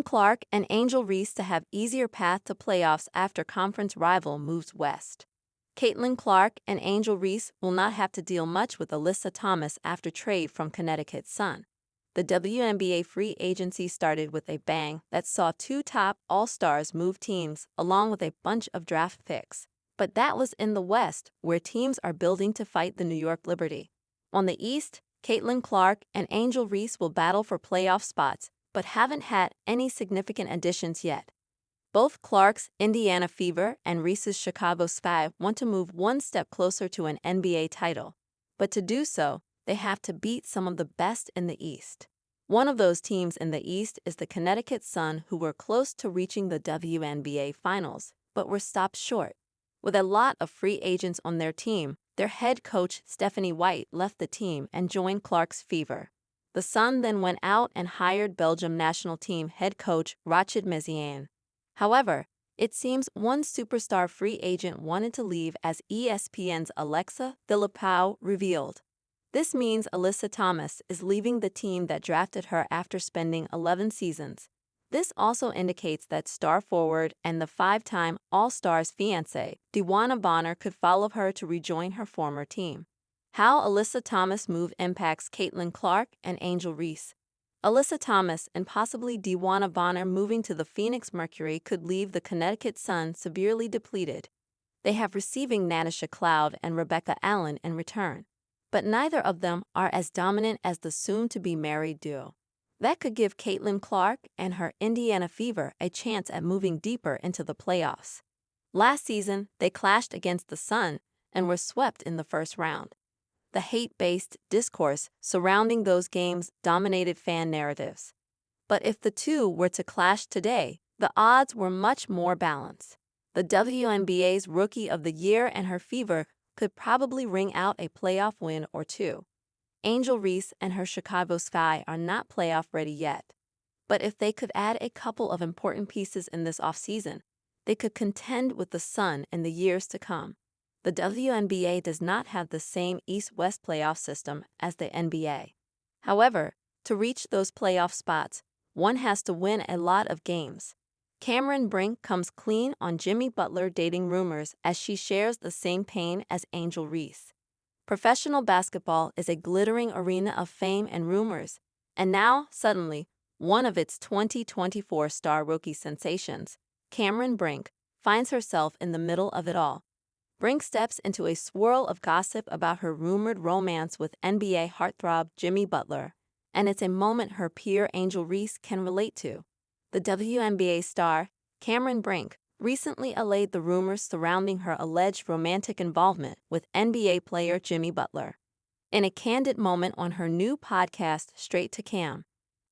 Clark and Angel Reese to have easier path to playoffs after conference rival moves west. Clark and Angel Reese will not have to deal much with Alyssa Thomas after trade from Connecticut's Sun. The WNBA free agency started with a bang that saw two top All-Stars move teams along with a bunch of draft picks. But that was in the West, where teams are building to fight the New York Liberty. On the East, Clark and Angel Reese will battle for playoff spots, but haven't had any significant additions yet. Both Clark's Indiana Fever and Reese's Chicago Sky want to move one step closer to an NBA title. But to do so, they have to beat some of the best in the East. One of those teams in the East is the Connecticut Sun, who were close to reaching the WNBA Finals, but were stopped short. With a lot of free agents on their team, their head coach Stephanie White left the team and joined Clark's Fever. The Sun then went out and hired Belgium national team head coach Rachid Meziane. However, it seems one superstar free agent wanted to leave, as ESPN's Alexa Philippou revealed. This means Alyssa Thomas is leaving the team that drafted her after spending 11 seasons. This also indicates that star forward and the five-time All-Stars fiancé, DeWanna Bonner, could follow her to rejoin her former team. How Alyssa Thomas' move impacts Clark and Angel Reese. Alyssa Thomas and possibly DeWanna Bonner moving to the Phoenix Mercury could leave the Connecticut Sun severely depleted. They have receiving Natasha Cloud and Rebecca Allen in return, but neither of them are as dominant as the soon-to-be married duo. That could give Clark and her Indiana Fever a chance at moving deeper into the playoffs. Last season, they clashed against the Sun and were swept in the first round. The hate-based discourse surrounding those games dominated fan narratives. But if the two were to clash today, the odds were much more balanced. The WNBA's Rookie of the Year and her Fever could probably wring out a playoff win or two. Angel Reese and her Chicago Sky are not playoff ready yet. But if they could add a couple of important pieces in this offseason, they could contend with the Sun in the years to come. The WNBA does not have the same East-West playoff system as the NBA. However, to reach those playoff spots, one has to win a lot of games. Cameron Brink comes clean on Jimmy Butler dating rumors as she shares the same pain as Angel Reese. Professional basketball is a glittering arena of fame and rumors, and now, suddenly, one of its 2024 star rookie sensations, Cameron Brink, finds herself in the middle of it all. Brink steps into a swirl of gossip about her rumored romance with NBA heartthrob Jimmy Butler, and it's a moment her peer Angel Reese can relate to. The WNBA star, Cameron Brink, recently allayed the rumors surrounding her alleged romantic involvement with NBA player Jimmy Butler. In a candid moment on her new podcast, Straight to Cam,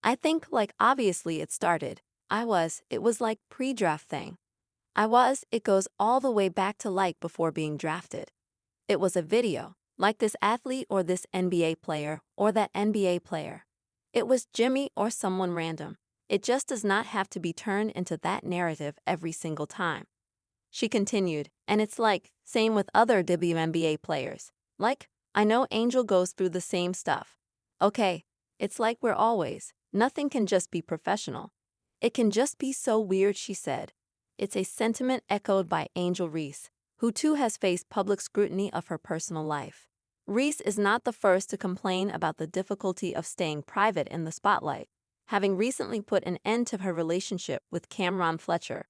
"I think, obviously it started. It was like pre-draft thing. It goes all the way back to before being drafted. It was a video, like this athlete or this NBA player or that NBA player. It was Jimmy or someone random. It just does not have to be turned into that narrative every single time." She continued, "And it's same with other WNBA players. I know Angel goes through the same stuff. Okay, it's we're always, nothing can just be professional. It can just be so weird," she said. It's a sentiment echoed by Angel Reese, who too has faced public scrutiny of her personal life. Reese is not the first to complain about the difficulty of staying private in the spotlight, having recently put an end to her relationship with Cameron Fletcher.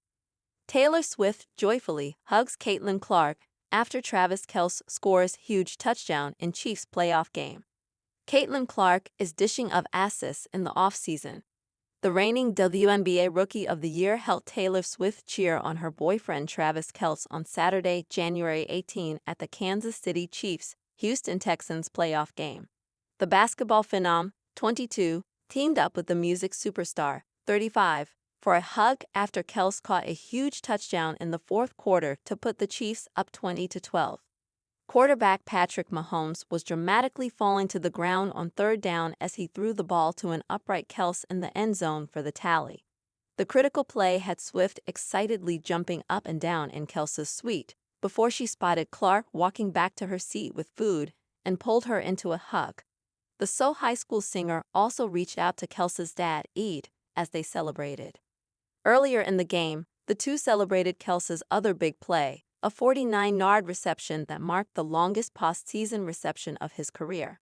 Taylor Swift joyfully hugs Clark after Travis Kelce scores huge touchdown in Chiefs playoff game. Clark is dishing up assists in the offseason. The reigning WNBA Rookie of the Year helped Taylor Swift cheer on her boyfriend Travis Kelce on Saturday, January 18, at the Kansas City Chiefs Houston Texans playoff game. The basketball phenom, 22, teamed up with the music superstar, 35, for a hug after Kelce caught a huge touchdown in the fourth quarter to put the Chiefs up 20-12. Quarterback Patrick Mahomes was dramatically falling to the ground on third down as he threw the ball to an upright Kelce in the end zone for the tally. The critical play had Swift excitedly jumping up and down in Kelce's suite before she spotted Clark walking back to her seat with food and pulled her into a hug. The So High School singer also reached out to Kelce's dad, Ed, as they celebrated. Earlier in the game, the two celebrated Kelce's other big play, a 49-yard reception that marked the longest postseason reception of his career.